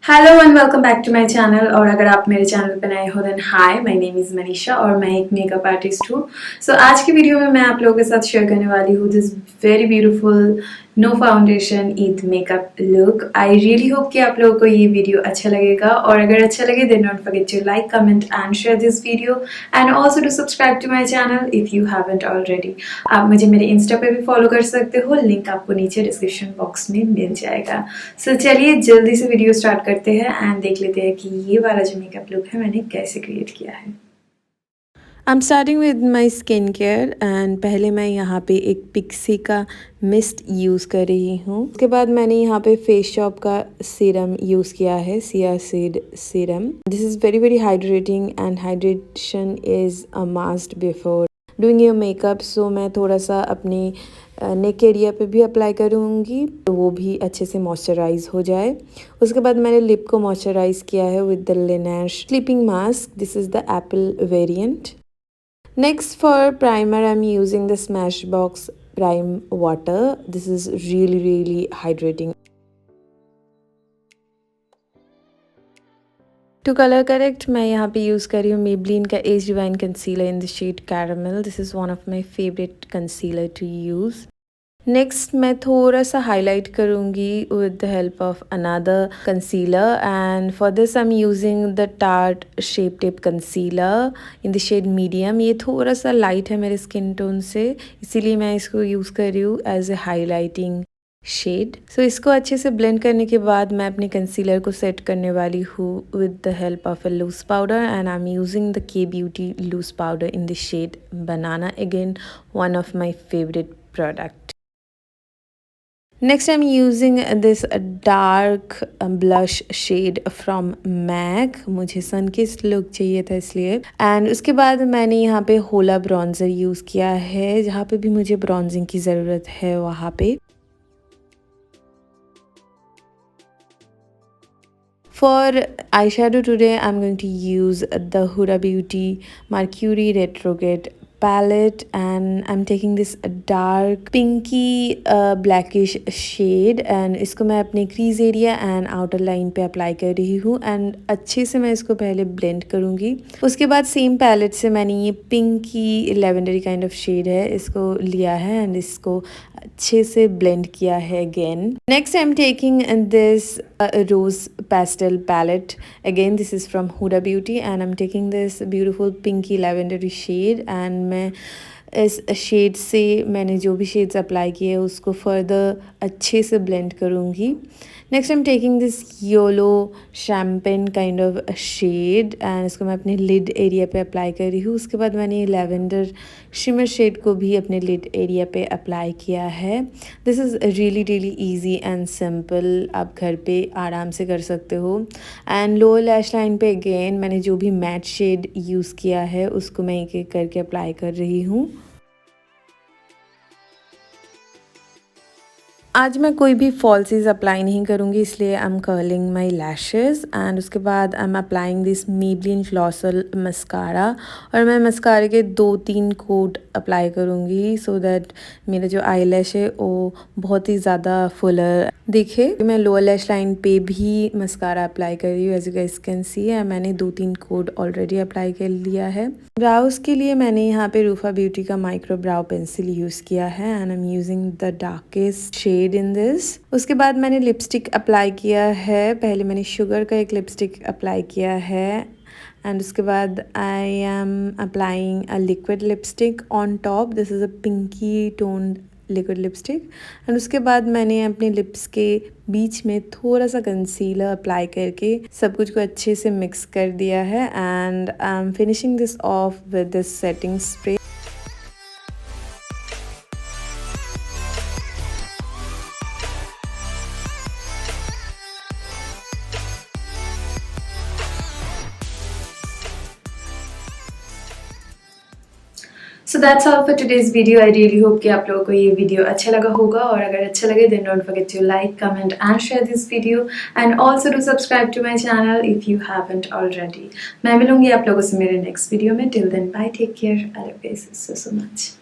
Hello and welcome back to my channel. और अगर आप मेरे चैनल पर नए हो then hi, my name is Manisha और मैं एक मेकअप आर्टिस्ट हूँ। सो आज की वीडियो में मैं आप लोगों के साथ शेयर करने वाली हूँ this very beautiful no foundation Eid makeup look. I really hope कि आप लोगों को ये वीडियो अच्छा लगेगा, और अगर अच्छा लगे then don't forget to like, comment and share this video and also to subscribe to my channel if you haven't already. आप मुझे मेरे इंस्टा पे भी फॉलो कर सकते हो, लिंक आपको नीचे डिस्क्रिप्शन बॉक्स में मिल जाएगा। सो चलिए जल्दी से वीडियो स्टार्ट करते हैं एंड देख लेते हैं कि ये वाला जो मेकअप लुक है मैंने कैसे क्रिएट किया है। I'm starting with my skincare and पहले मैं यहाँ पे एक पिक्सी का मिस्ट यूज़ कर रही हूँ। उसके बाद मैंने यहाँ पे फेस शॉप का सीरम यूज़ किया है, chia seed serum. This is very very hydrating and hydration is a must before doing your makeup. So मैं थोड़ा सा अपने नेक एरिया पे भी अप्लाई करूँगी तो वो भी अच्छे से मॉइस्चराइज हो जाए। उसके बाद मैंने लिप को मॉइस्चराइज किया है with the Laneige sleeping mask. This is the apple variant. Next for primer I'm using the Smashbox Prime Water. This is really hydrating. To color correct मैं यहाँ पे यूज़ कर रही हूँ Maybelline का Age Divine Concealer in the shade Caramel. This is one of my favorite concealer to use. Next मैं थोड़ा सा हाईलाइट करूँगी with the help of another concealer and for this I am using the Tarte shape tape concealer in the shade medium. ये थोड़ा सा light है मेरे skin tone से, इसीलिए मैं इसको यूज़ कर रही हूँ एज ए हाईलाइटिंग शेड। सो इसको अच्छे से ब्लेंड करने के बाद मैं अपने कंसीलर को सेट करने वाली हूँ with the help of a loose powder and I am using the Kay Beauty loose powder in the shade banana, again one of my favourite product. Next I'm using this dark blush shade from MAC. मुझे सन kissed look चाहिए था इसलिए। And उसके बाद मैंने यहाँ पे होला ब्रॉन्जर यूज़ किया है, जहाँ पे भी मुझे ब्रॉन्जिंग की ज़रूरत है वहाँ पे। For eyeshadow today I'm going to use the Huda Beauty Mercury Retrograde palette and I'm taking this dark pinky blackish shade and इसको मैं अपने crease area and outer line पे अप्लाई कर रही हूँ एंड अच्छे से मैं इसको पहले ब्लेंड करूँगी। उसके बाद सेम पैलेट से मैंने ये पिंकी लेवेंडरी काइंड ऑफ शेड है इसको लिया है एंड इसको अच्छे से ब्लेंड किया है again. Next I am taking this rose pastel palette. Again this is from Huda Beauty and I'm taking this beautiful pinky lavender shade and मैं इस शेड से मैंने जो भी शेड्स अप्लाई किए उसको फर्दर अच्छे से ब्लेंड करूँगी। Next I am taking this yellow champagne kind of shade and इसको मैं अपने लिड एरिया पे अप्लाई कर रही हूँ। उसके बाद मैंने लैवेंडर शिमर शेड को भी अपने लिड एरिया पे अप्लाई किया है। This is really easy and simple, आप घर पे आराम से कर सकते हो। एंड लोअर लैश लाइन पे अगेन मैंने जो भी मैट शेड यूज़ किया है उसको मैं एक एक करके अप्लाई कर रही हूँ। आज मैं कोई भी फॉल्सीज अप्लाई नहीं करूँगी, इसलिए I am curling my lashes and उसके बाद I am applying this Maybelline Colossal mascara और मैं मस्कारे के 2-3 कोट अप्लाई करूँगी सो दैट मेरा जो आई लैश है वो बहुत ही ज़्यादा फुलर दिखे। मैं लोअर लैश लाइन पे भी मस्कारा अप्लाई कर रही हूँ, as you guys can see मैंने 2-3 कोट ऑलरेडी अप्लाई कर लिया है। ब्राउज के लिए मैंने यहाँ पे रूफा ब्यूटी का माइक्रो ब्राउ पेंसिल यूज़ किया है and I am using the darkest shade in this. उसके बाद मैंने लिपस्टिक अप्लाई किया है, पहले मैंने शुगर का एक लिपस्टिक अप्लाई किया है एंड उसके बाद I am applying a liquid lipstick on top. This is a pinky toned liquid lipstick and उसके बाद मैंने अपने लिप्स के बीच में थोड़ा सा कंसीलर अप्लाई करके सब कुछ को अच्छे से मिक्स कर दिया है and I M finishing this of with this setting spray. So that's all for today's video. I really hope कि आप लोगों को ये वीडियो अच्छा लगा होगा, और अगर अच्छा लगे then don't forget to like, comment and share this video and also to subscribe to my channel if you haven't already. मैं मिलूंगी आप लोगों से मेरे नेक्स्ट वीडियो में। Till then bye, take care, I love you so much.